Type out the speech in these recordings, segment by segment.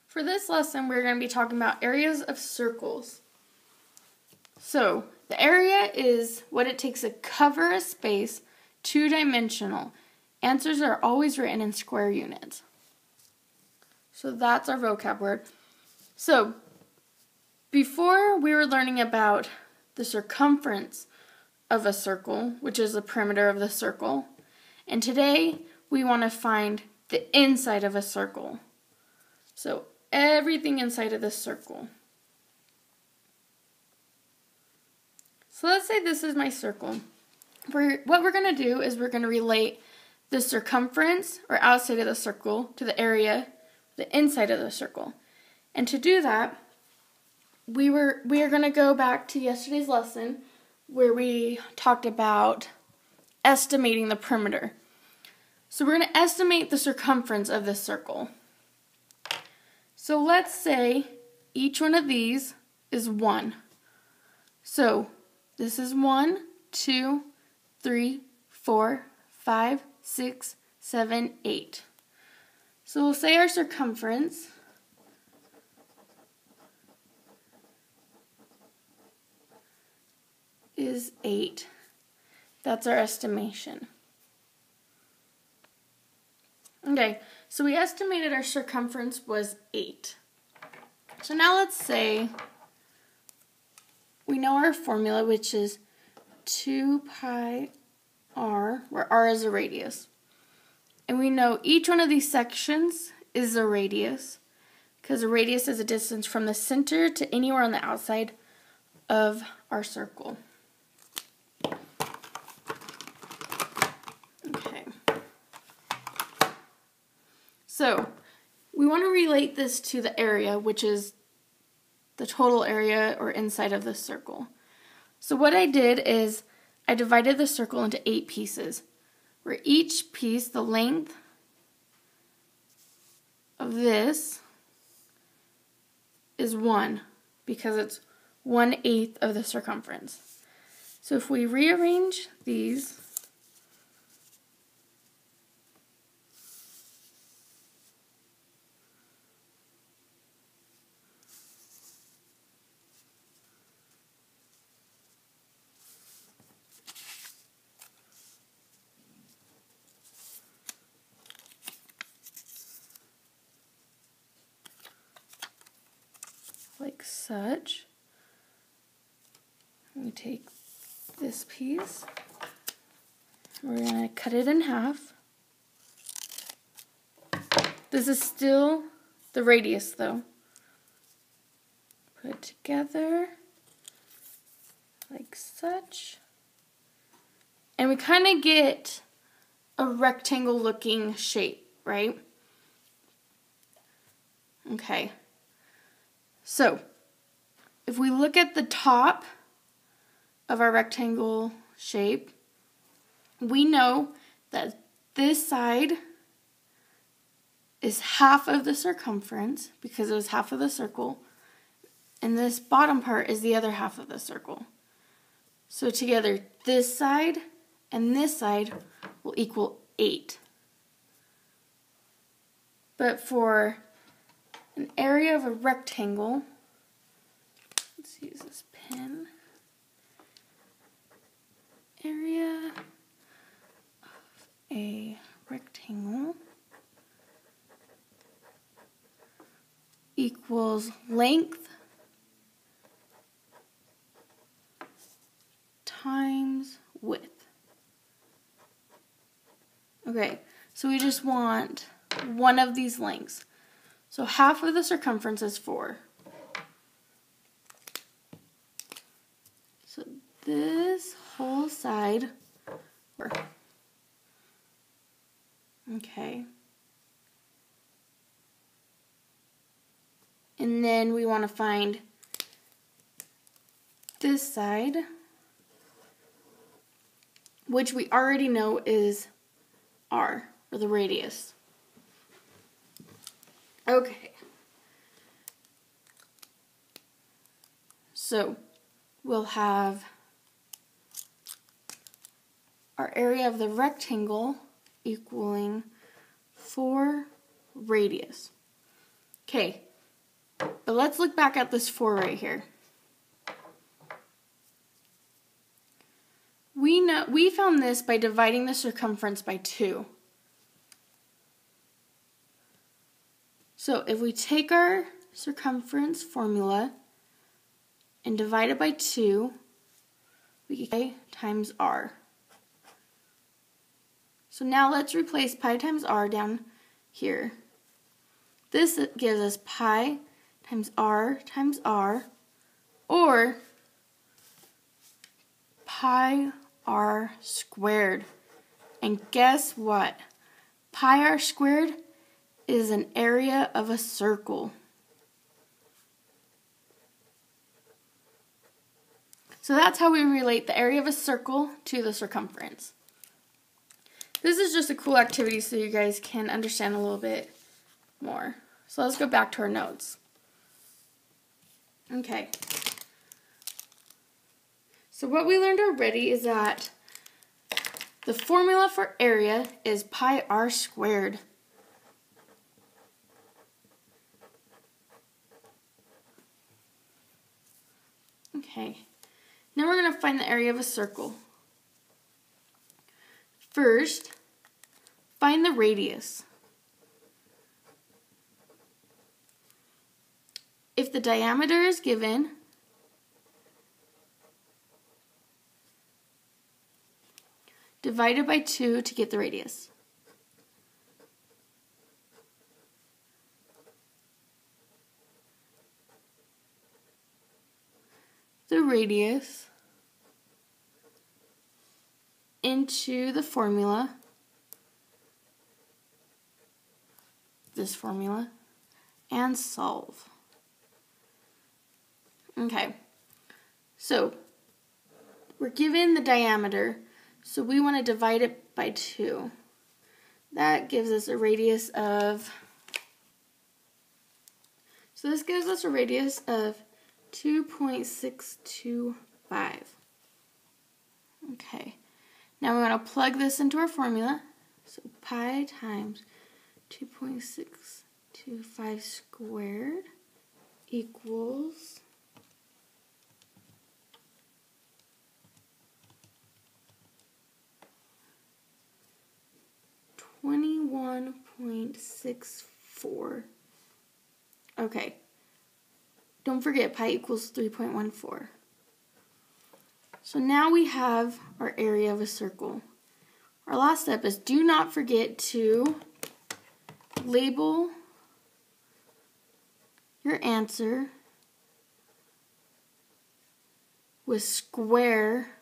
For this lesson, we're going to be talking about areas of circles. So, the area is what it takes to cover a space, two-dimensional. Answers are always written in square units. So that's our vocab word. So, before we were learning about the circumference of a circle, which is the perimeter of the circle, and today we want to find the inside of a circle. So, everything inside of this circle. So let's say this is my circle. What we're going to do is we're going to relate the circumference or outside of the circle to the area, the inside of the circle. And to do that, we are going to go back to yesterday's lesson where we talked about estimating the perimeter. So we're going to estimate the circumference of this circle. So let's say each one of these is 1. So this is 1, 2, 3, 4, 5, 6, 7, 8. So we'll say our circumference is 8. That's our estimation. Okay, so we estimated our circumference was 8. So now let's say we know our formula, which is 2 pi r, where r is a radius. And we know each one of these sections is a radius, because a radius is a distance from the center to anywhere on the outside of our circle. Okay. So, we want to relate this to the area, which is the total area or inside of the circle. So what I did is I divided the circle into 8 pieces, where each piece, the length of this is 1, because it's 1/8 of the circumference. So if we rearrange these, like such. We take this piece, we're going to cut it in half. This is still the radius though. Put it together like such. And we kind of get a rectangle looking shape, right? Okay. So, if we look at the top of our rectangle shape, we know that this side is half of the circumference, because it was half of the circle, and this bottom part is the other half of the circle. So together, this side and this side will equal 8. But for an area of a rectangle, let's use this pen. Area of a rectangle equals length times width. Okay, so we just want one of these lengths. So half of the circumference is 4. So this whole side, okay. And then we want to find this side, which we already know is r, or the radius. Okay. So we'll have our area of the rectangle equaling 4 radius. Okay, But let's look back at this 4 right here. We found this by dividing the circumference by 2. So if we take our circumference formula and divide it by 2, we get pi times r. So now let's replace pi times r down here. This gives us pi times r, or pi r squared. And guess what? Pi r squared is an area of a circle. So that's how we relate the area of a circle to the circumference. This is just a cool activity so you guys can understand a little bit more. So let's go back to our notes. Okay. So what we learned already is that the formula for area is pi r squared. Okay. Now we're going to find the area of a circle. First, find the radius. If the diameter is given, divide it by 2 to get the radius. The radius into the formula, this formula, and solve. Okay, so we're given the diameter, so we want to divide it by 2. That gives us a radius of, so this gives us a radius of 2.625. Okay, now we're going to plug this into our formula. So pi times 2.625 squared equals 21.64. Okay. Don't forget pi equals 3.14. So now we have our area of a circle. Our last step is do not forget to label your answer with square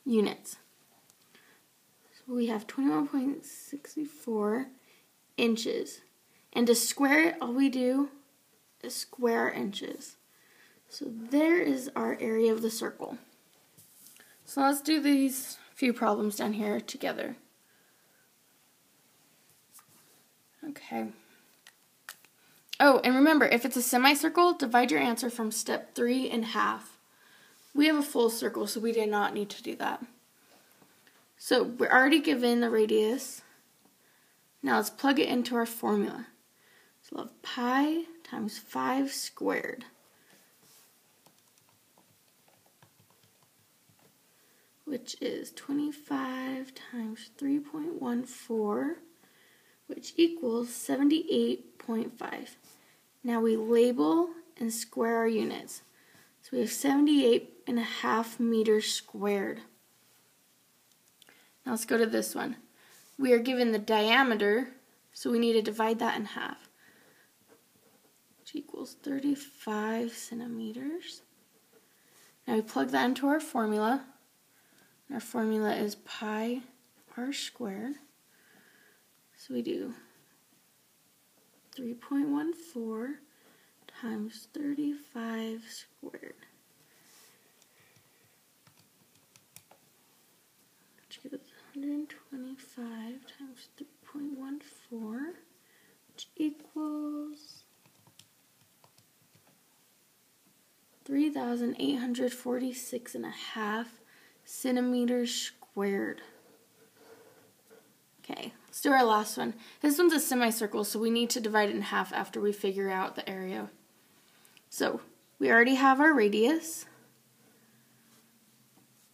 units. So we have 21.64 inches. And to square it, all we do is square inches. So there is our area of the circle. So let's do these few problems down here together. Okay. Oh, and remember, if it's a semicircle, divide your answer from step 3 in half. We have a full circle, so we did not need to do that. So we're already given the radius. Now let's plug it into our formula. So we'll have pi times 5 squared. Which is 25 times 3.14, which equals 78.5. Now we label and square our units. So we have 78.5 meters squared. Now let's go to this one. We are given the diameter, so we need to divide that in half, which equals 35 centimeters. Now we plug that into our formula. Our formula is pi r squared. So we do 3.14 times 35 squared, which gives 125 times 3.14, which equals 3,846.5 centimeters squared. Okay, Let's do our last one. This one's a semicircle, so we need to divide it in half after we figure out the area. So we already have our radius,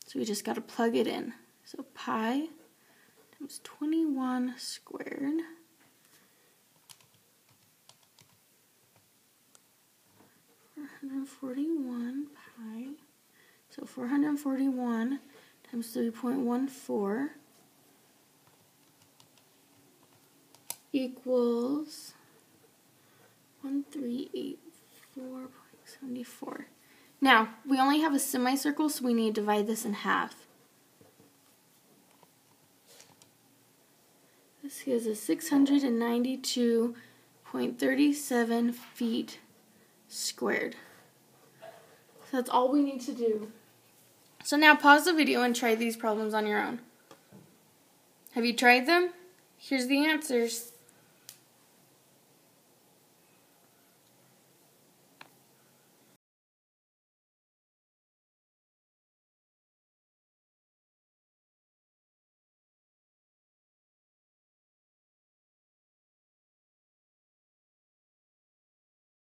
so we just got to plug it in. So pi times 21 squared . 441 pi. So 441 times 3.14 equals 1384.74. Now, we only have a semicircle, so we need to divide this in half. This gives us 692.37 feet squared. So that's all we need to do. So now pause the video and try these problems on your own. Have you tried them? Here's the answers.